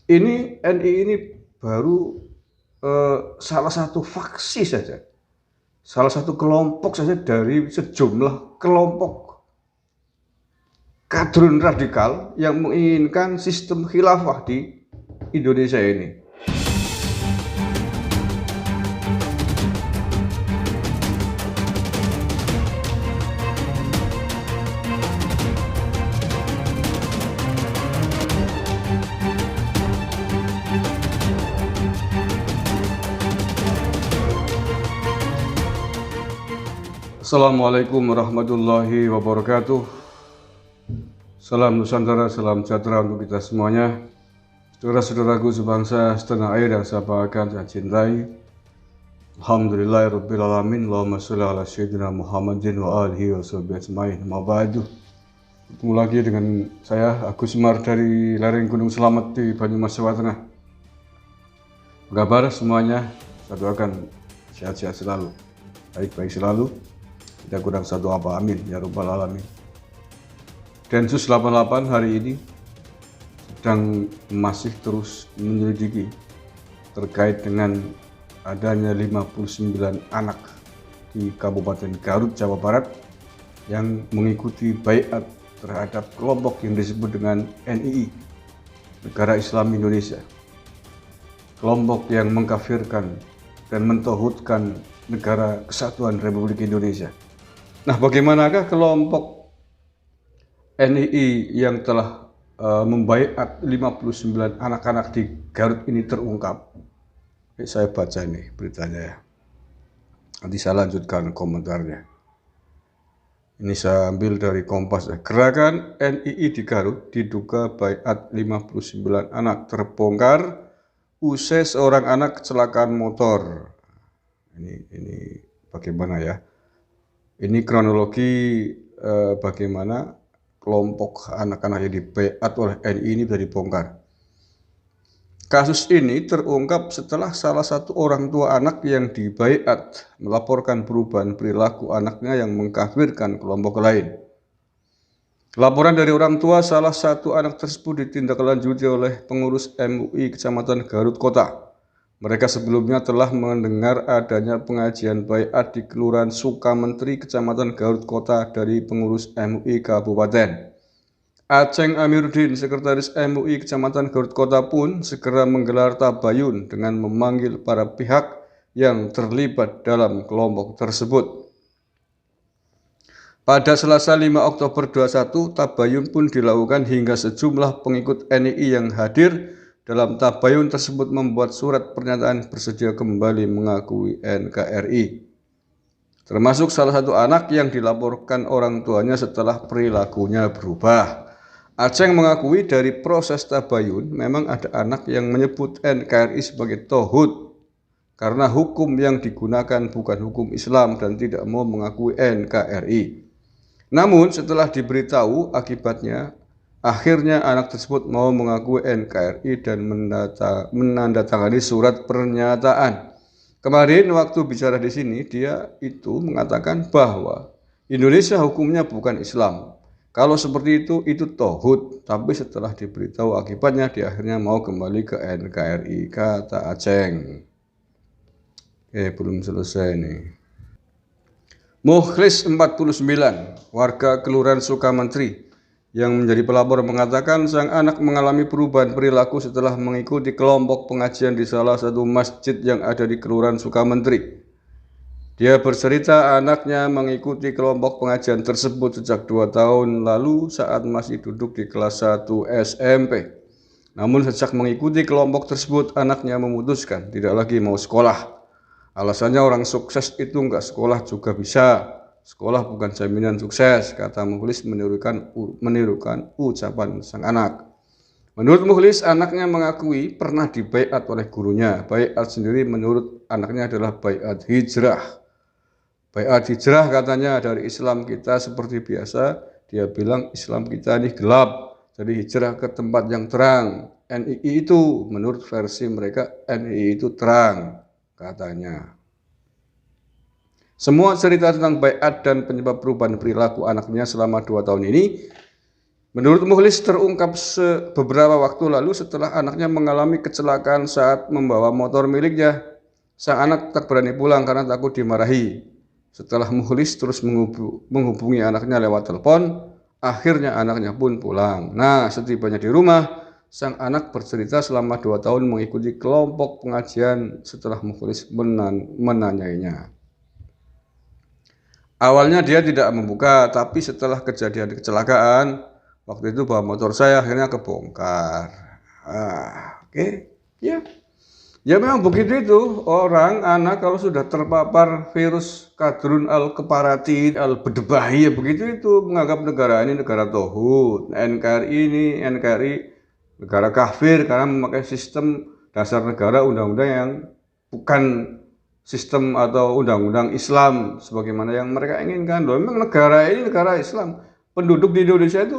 NI ini baru salah satu faksi saja, salah satu kelompok saja dari sejumlah kelompok kadrun radikal yang menginginkan sistem khilafah di Indonesia ini. Assalamualaikum warahmatullahi wabarakatuh. Salam Nusantara, salam sejahtera untuk kita semuanya. Saudara-saudaraku sebangsa setanah air yang saya banggakan dan cintai. Alhamdulillahirrabbilalamin. Allahumma sholli ala sayyidina Muhammadin wa alihi wa sahbihi ajma'in. Amma ba'du. Ketemu lagi dengan saya Agus Semar dari lereng Gunung Selamet di Banyumas, Jawa Tengah. Apa kabar semuanya? Saya doakan sehat-sehat selalu, baik-baik selalu. Tidak kurang satu apa, amin ya rabbal alamin. Densus 88 hari ini sedang masih terus menyelidiki terkait dengan adanya 59 anak di Kabupaten Garut, Jawa Barat yang mengikuti baiat terhadap kelompok yang disebut dengan NII, Negara Islam Indonesia. Kelompok yang mengkafirkan dan mentauhidkan Negara Kesatuan Republik Indonesia. Nah, bagaimanakah kelompok NII yang telah membaiat 59 anak-anak di Garut ini terungkap? Saya baca ini beritanya ya. Nanti saya lanjutkan komentarnya. Ini saya ambil dari Kompas. Gerakan NII di Garut diduga baiat 59 anak terbongkar usai seorang anak kecelakaan motor. Ini bagaimana ya? Ini kronologi bagaimana kelompok anak-anak yang dibaiat oleh NII ini bisa dibongkar. Kasus ini terungkap setelah salah satu orang tua anak yang dibaiat melaporkan perubahan perilaku anaknya yang mengkafirkan kelompok lain. Laporan dari orang tua salah satu anak tersebut ditindaklanjuti oleh pengurus MUI Kecamatan Garut Kota. Mereka sebelumnya telah mendengar adanya pengajian baiat di Kelurahan Sukamenteri, Kecamatan Garut Kota dari pengurus MUI Kabupaten. Aceng Amiruddin, Sekretaris MUI Kecamatan Garut Kota pun segera menggelar tabayun dengan memanggil para pihak yang terlibat dalam kelompok tersebut. Pada Selasa 5 Oktober 2021, tabayun pun dilakukan hingga sejumlah pengikut NII yang hadir dalam tabayun tersebut membuat surat pernyataan bersedia kembali mengakui NKRI. Termasuk salah satu anak yang dilaporkan orang tuanya setelah perilakunya berubah. Aceng mengakui dari proses tabayun memang ada anak yang menyebut NKRI sebagai tauhid karena hukum yang digunakan bukan hukum Islam dan tidak mau mengakui NKRI. Namun setelah diberitahu akibatnya, akhirnya anak tersebut mau mengakui NKRI dan menandatangani surat pernyataan. Kemarin waktu bicara di sini, dia itu mengatakan bahwa Indonesia hukumnya bukan Islam. Kalau seperti itu tauhid. Tapi setelah diberitahu akibatnya, dia akhirnya mau kembali ke NKRI, kata Aceng. Belum selesai nih. Mukhlis 49, warga Kelurahan Sukamenteri, yang menjadi pelapor mengatakan sang anak mengalami perubahan perilaku setelah mengikuti kelompok pengajian di salah satu masjid yang ada di Kelurahan Sukamenteri. Dia bercerita anaknya mengikuti kelompok pengajian tersebut sejak 2 tahun lalu saat masih duduk di kelas 1 SMP. Namun sejak mengikuti kelompok tersebut, anaknya memutuskan tidak lagi mau sekolah. Alasannya orang sukses itu enggak sekolah juga bisa. Sekolah bukan jaminan sukses, kata Mukhlis menirukan ucapan sang anak. Menurut Mukhlis, anaknya mengakui pernah dibaiat oleh gurunya. Baiat sendiri menurut anaknya adalah baiat hijrah. Baiat hijrah katanya dari Islam kita seperti biasa. Dia bilang Islam kita ini gelap, jadi hijrah ke tempat yang terang. NII itu menurut versi mereka NII itu terang, katanya. Semua cerita tentang baiat dan penyebab perubahan perilaku anaknya selama 2 tahun ini Menurut Mukhlis terungkap beberapa waktu lalu setelah anaknya mengalami kecelakaan saat membawa motor miliknya. Sang anak tak berani pulang karena takut dimarahi. Setelah Mukhlis terus menghubungi anaknya lewat telepon, akhirnya anaknya pun pulang. Nah, setibanya di rumah, sang anak bercerita selama 2 tahun mengikuti kelompok pengajian setelah Mukhlis menanyainya. Awalnya dia tidak membuka, tapi setelah kejadian kecelakaan, waktu itu bawa motor saya akhirnya kebongkar. Oke. Ya. Ya memang begitu itu. Orang, anak kalau sudah terpapar virus Kadrun al-Keparati, al-Bedebahi, ya begitu itu. Menganggap negara ini negara tauhid. NKRI negara kafir karena memakai sistem dasar negara undang-undang yang bukan sistem atau undang-undang Islam sebagaimana yang mereka inginkan. Loh, memang negara ini negara Islam. Penduduk di Indonesia itu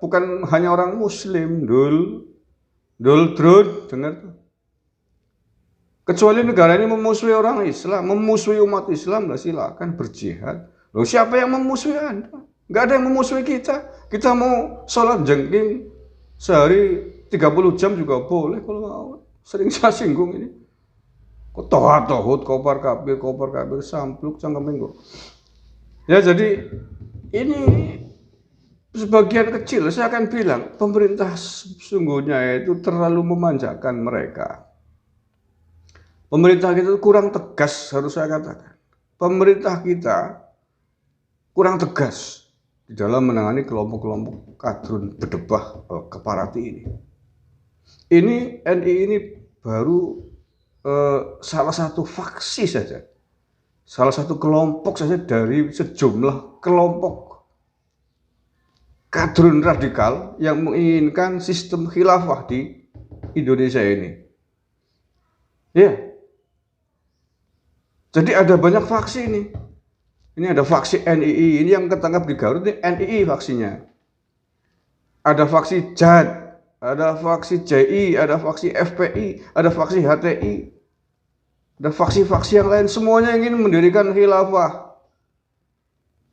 bukan hanya orang Muslim, dengar tuh. Kecuali negara ini memusuhi orang Islam, memusuhi umat Islam, lah silakan berjihad. Loh, siapa yang memusuhi Anda? Nggak ada yang memusuhi kita. Kita mau sholat jengking sehari 30 jam juga boleh kalau mau. Sering saya singgung ini. Kok tohat, kopar kabir, sampluk, cangkemenggo. Ya jadi ini sebagian kecil saya akan bilang pemerintah sesungguhnya itu terlalu memanjakan mereka. Pemerintah kita kurang tegas, harus saya katakan. Pemerintah kita kurang tegas di dalam menangani kelompok-kelompok Kadrun Bedebah Keparati ini. Ini NI ini baru salah satu faksi saja, salah satu kelompok saja dari sejumlah kelompok Kadrun radikal yang menginginkan sistem khilafah di Indonesia ini. Ya. Jadi ada banyak faksi ini. Ini ada faksi NII, ini yang ketangkap di Garut ini NII faksinya. Ada faksi JAD, ada faksi JI, ada faksi FPI, ada faksi HTI. Ada faksi-faksi yang lain, semuanya ingin mendirikan khilafah.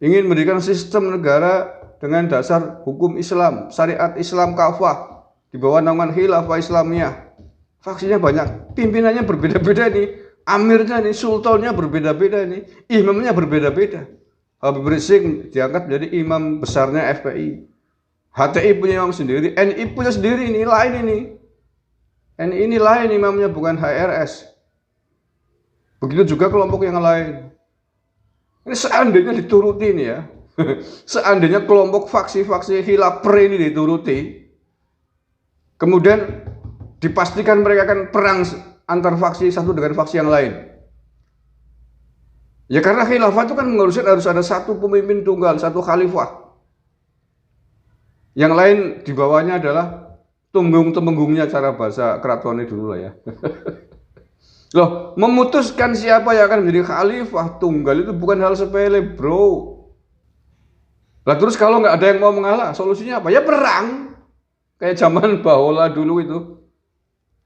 Ingin mendirikan sistem negara dengan dasar hukum Islam, syariat Islam kafah, di bawah naungan khilafah Islamiyah. Faksinya banyak, pimpinannya berbeda-beda nih. Amirnya nih, sultannya berbeda-beda nih, imamnya berbeda-beda. Habib Rizik diangkat menjadi imam besarnya FPI. HTI punya imam sendiri, NI punya sendiri, ini lain ini. NI ini lain imamnya, bukan HRS. Begitu juga kelompok yang lain. Ini seandainya dituruti nih ya, seandainya kelompok faksi-faksi khilafah ini dituruti, kemudian dipastikan mereka akan perang antar faksi satu dengan faksi yang lain. Ya karena khilafah itu kan mengharuskan harus ada satu pemimpin tunggal, satu khalifah. Yang lain di bawahnya adalah tumenggung-temenggungnya, cara bahasa keratonnya dulu lah ya. Loh, memutuskan siapa yang akan menjadi khalifah tunggal itu bukan hal sepele, bro. Lah terus kalau nggak ada yang mau mengalah, solusinya apa? Ya perang. Kayak zaman Bahola dulu itu.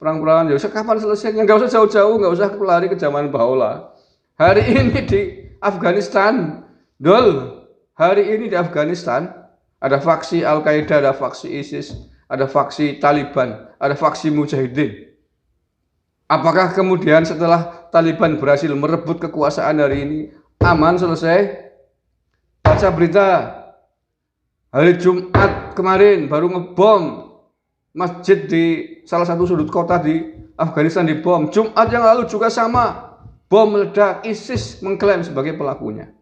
Perang-perangan, ya usah kapan selesainya, nggak usah jauh-jauh, nggak usah lari ke zaman Bahola. Hari ini di Afghanistan, hari ini di Afghanistan ada faksi Al-Qaeda, ada faksi ISIS, ada faksi Taliban, ada faksi Mujahidin. Apakah kemudian setelah Taliban berhasil merebut kekuasaan hari ini aman selesai? Baca berita hari Jumat kemarin baru ngebom masjid di salah satu sudut kota di Afghanistan, dibom. Jumat yang lalu juga sama, bom meledak, ISIS mengklaim sebagai pelakunya.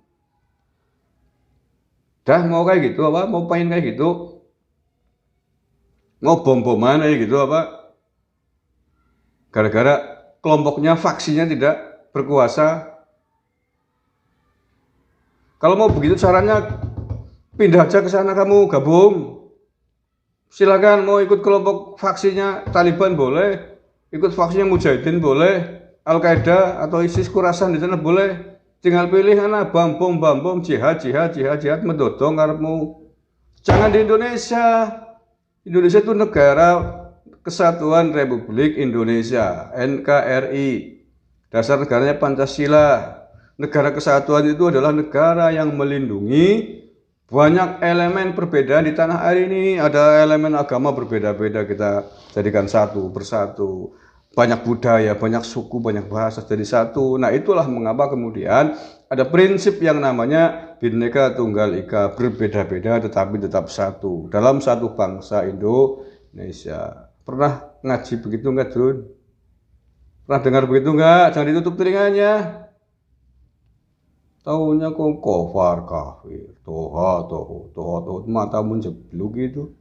Dah mau kayak gitu apa? Mau pengen kayak gitu? Mau bom-boman kayak gitu apa? Gara-gara kelompoknya, faksinya tidak berkuasa. Kalau mau begitu caranya, pindah aja ke sana, kamu gabung. Silakan, mau ikut kelompok faksinya Taliban boleh, ikut faksinya Mujahidin boleh, Al-Qaeda atau ISIS kurasan di sana boleh. Tinggal pilih ana bom jihad mendodong karepmu. Jangan di Indonesia. Indonesia itu negara Kesatuan Republik Indonesia, NKRI. Dasar negaranya Pancasila. Negara kesatuan itu adalah negara yang melindungi Banyak elemen perbedaan di tanah air ini, ada elemen agama berbeda-beda kita jadikan satu bersatu. Banyak budaya, banyak suku, banyak bahasa jadi satu. Nah, itulah mengapa kemudian ada prinsip yang namanya Bhinneka Tunggal Ika, berbeda-beda tetapi tetap satu dalam satu bangsa Indonesia. Pernah ngaji begitu enggak, Jun? Pernah dengar begitu enggak? Jangan ditutup telinganya. Taunya kok kofar kafir, toha, matamu jeblok gitu.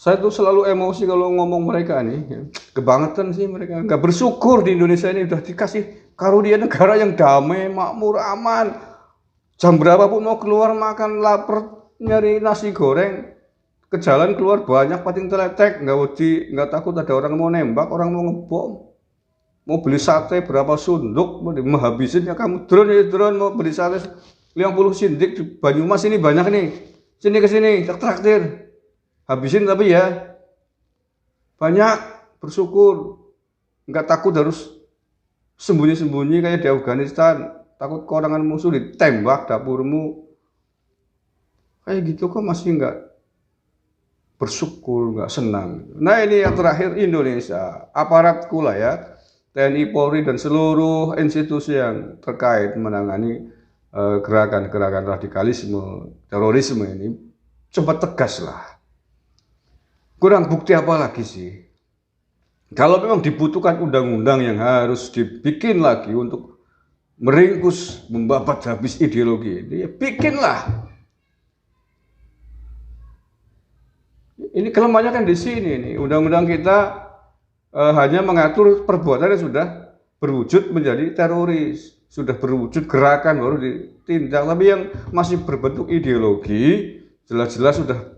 Saya tuh selalu emosi kalau ngomong mereka nih, ya. Kebangetan sih mereka. Nggak bersyukur di Indonesia ini udah dikasih karunia negara yang damai, makmur, aman. Jam berapapun mau keluar makan lapar, nyari nasi goreng, ke jalan keluar banyak pating teletek, nggak takut ada orang mau nembak, orang mau ngebom. Mau beli sate berapa sunduk, mau habisin ya kamu drone ya drone, mau beli sate 50 sindik di Banyumas ini banyak nih. Sini ke sini, traktir. Habisin tapi ya banyak, bersyukur. Nggak takut harus sembunyi-sembunyi kayak di Afghanistan. Takut keorangan musuh ditembak dapurmu. Kayak gitu kok masih nggak bersyukur, nggak senang. Nah, ini yang terakhir Indonesia, aparat kula ya. TNI, Polri, dan seluruh institusi yang terkait menangani gerakan-gerakan radikalisme, terorisme ini, coba tegaslah. Kurang bukti apa lagi sih? Kalau memang dibutuhkan undang-undang yang harus dibikin lagi untuk meringkus, membabat habis ideologi ini, ya bikinlah. Ini kelemahannya kan di sini nih. Undang-undang kita hanya mengatur perbuatan yang sudah berwujud menjadi teroris, sudah berwujud gerakan baru ditindak. Tapi yang masih berbentuk ideologi, jelas-jelas sudah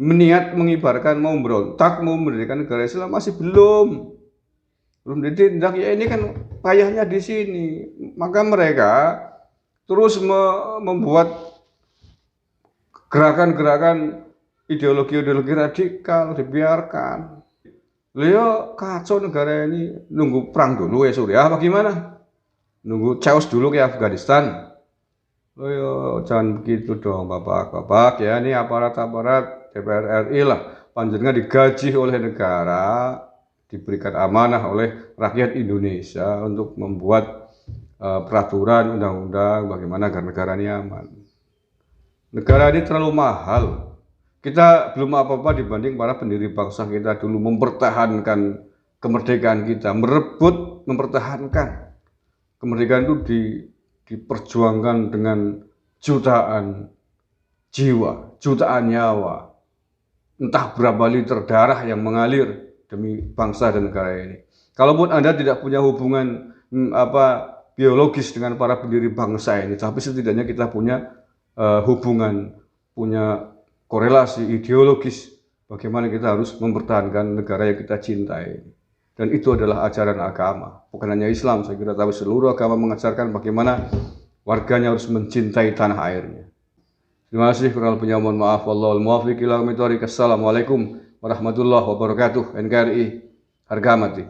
meniat mengibarkan mau berontak, mau mendirikan negara Islam, masih belum ditindak. Ya ini kan payahnya di sini. Maka mereka terus membuat gerakan-gerakan ideologi-ideologi radikal, dibiarkan. Leo kacau negara ini, nunggu perang dulu ya Suriah apa gimana? Nunggu chaos dulu kayak Afghanistan. Leo jangan begitu dong Bapak-bapak ya, ini aparat-aparat DPR RI lah, panjenengan digaji oleh negara, diberikan amanah oleh rakyat Indonesia untuk membuat peraturan undang-undang bagaimana agar negara ini aman. Negara ini terlalu mahal. Kita belum apa-apa dibanding para pendiri bangsa kita dulu mempertahankan kemerdekaan kita, mempertahankan kemerdekaan itu diperjuangkan dengan jutaan jiwa, jutaan nyawa, entah berapa liter darah yang mengalir demi bangsa dan negara ini. Kalaupun Anda tidak punya hubungan biologis dengan para pendiri bangsa ini, tapi setidaknya kita punya hubungan, punya korelasi ideologis bagaimana kita harus mempertahankan negara yang kita cintai. Dan itu adalah ajaran agama, bukan hanya Islam, saya kira, tapi seluruh agama mengajarkan bagaimana warganya harus mencintai tanah airnya. Terima kasih, kurang lebihnya mohon maaf. Wallahul muwaffiq ila aqwamit thoriq. Assalamualaikum warahmatullahi wabarakatuh. NKRI harga mati.